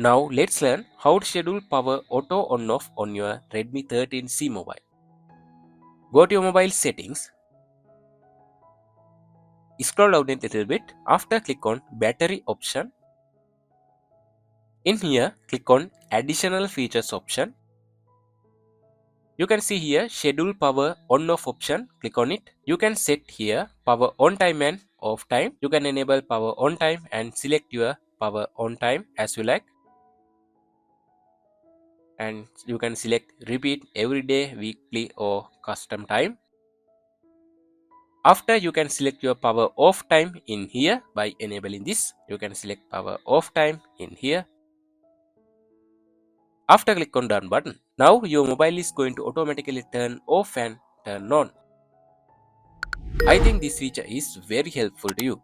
Now let's learn how to schedule power auto on off on your Redmi 13C mobile. Go to your mobile settings, scroll down a little bit. After click on battery option. In here click on additional features option. You can see here schedule power on off option. Click on it. You can set here power on time and off time. You can enable power on time and select your power on time as you like. And you can select repeat every day, weekly or custom time. After you can select your power off time in here by enabling this. You can select power off time in here. After click on done button. Now your mobile is going to automatically turn off and turn on. I think this feature is very helpful to you.